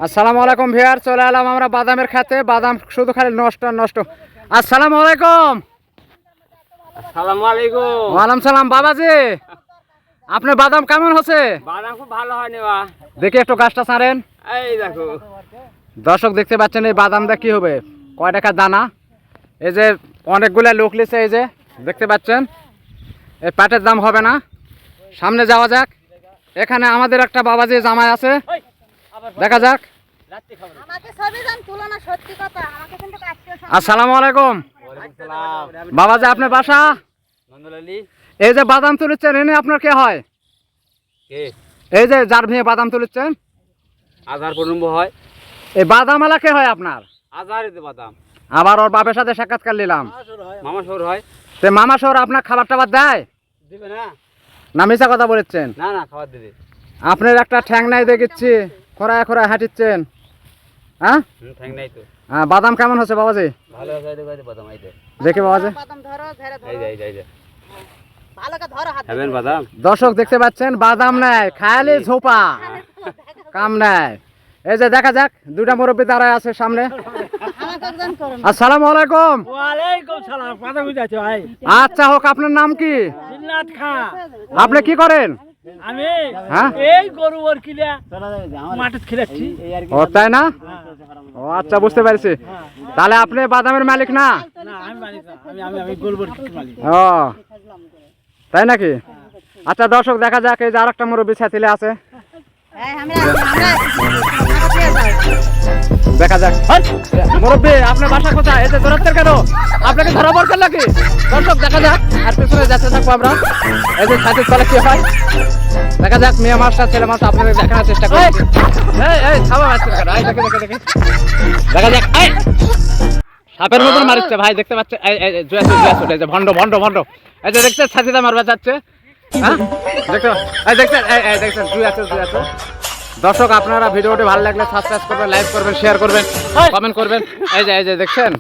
আসসালামু আলাইকুম ভিউয়ার, চলে এলাম আমরা বাদামের খেতে। বাদাম শুধু খালি নষ্ট নষ্ট। আসসালামু আলাইকুম। আসসালামু আলাইকুম। ওয়ালাইকুম সালাম। বাবাজি, আপনার বাদাম কেমন হচ্ছে? বাদাম খুব ভালো হয়নি বা। দেখি একটু গাছটা ছাড়েন। এই দেখো দর্শক দেখতে পাচ্ছেন এই বাদামটা কি হবে, কয় টাকা দানা। এই যে অনেকগুলা লোক লিছে, এই যে দেখতে পাচ্ছেন। এই পাটের দাম হবে না। সামনে যাওয়া যাক। এখানে আমাদের একটা বাবাজি জামাই আছে, দেখা যাক। আসসালামু আলাইকুম। বাবাজি, আপনার বাসা? এই যে বাদাম তুলেছেন, এনে আপনার কে হয়? এই যে যার ভেঙে বাদাম তুলেছেন, আধার পূর্ণ হয়। এই বাদাম আলা কে হয় আপনার? আধারিত বাদাম। আবার ওর বাপের সাথে সাক্ষাৎকার নিলাম। মামা শহর হয়। তে মামা শহর আপনার খাবার টাবার দেয় দিবে না? না মিছা কথা বলেছেন? না না, খাবার দিবে। আপনার একটা ঠ্যাং নাই দেখেছি, খোঁড়ায় খোঁড়ায় হাঁটিচ্ছেন। হ্যাঁ, ঠ্যাং নাই তো। বাদাম কেমন হচ্ছে বাবাজি? ভালো আছে। এই বাদাম এই দেখি বাবাজি। যে হবেন বাদাম। দর্শক দেখতে পাচ্ছেন, বাদাম নেয়, খায়ালি ঝোপা, কাম নেয়। এই যে দেখা যাক, দুটা মুরব্বী দাঁড়ায় আছে সামনে। আসসালামু আলাইকুম। ওয়ালাইকুম সালাম। কথা বুঝাচ্ছো ভাই? আচ্ছা হোক, আপনার নাম কি? জিন্নাত খা। আপনি কি করেন? আমি হ্যাঁ, এই গরু ওর কিলা মাঠে খেলাচ্ছি। ও তাই না? ও আচ্ছা, বুঝতে পারছি। তাহলে আপনি বাদামের মালিক না? না, আমি মালিক না, আমি গরু ওর মালিক। ও তাই নাকি? আচ্ছা দর্শক দেখা যাক, এই যে আর একটা মুরব্বী ছাতিলে আছে, দেখা যাক। মুরব্বী, আপনার বাসা কোথায়? এই যে দৌড়াচ্ছেন কেন? আপনাকে ধরা পড়ছেন নাকি? দর্শক দেখা যাক, আর পিছনে যাচ্ছে থাকবো আমরা। এই যে ছাতির তলে কি হয় দেখা যাক। মেয়ে মাছটা ছেলে মাছ আপনাদের দেখানোর চেষ্টা করি। দেখা যাক। সাপের মতন মারিচ্ছে ভাই, দেখতে পাচ্ছে। ভন্ড ভন্ড ভন্ড। এই যে দেখতে ছাতিটা মারবা যাচ্ছে। হ্যাঁ দেখছেন, দুই আছে। দর্শক আপনারা ভিডিওটি ভালো লাগলে সাবস্ক্রাইব করবেন, লাইক করবেন, শেয়ার করবেন, কমেন্ট করবেন। এই যে দেখছেন।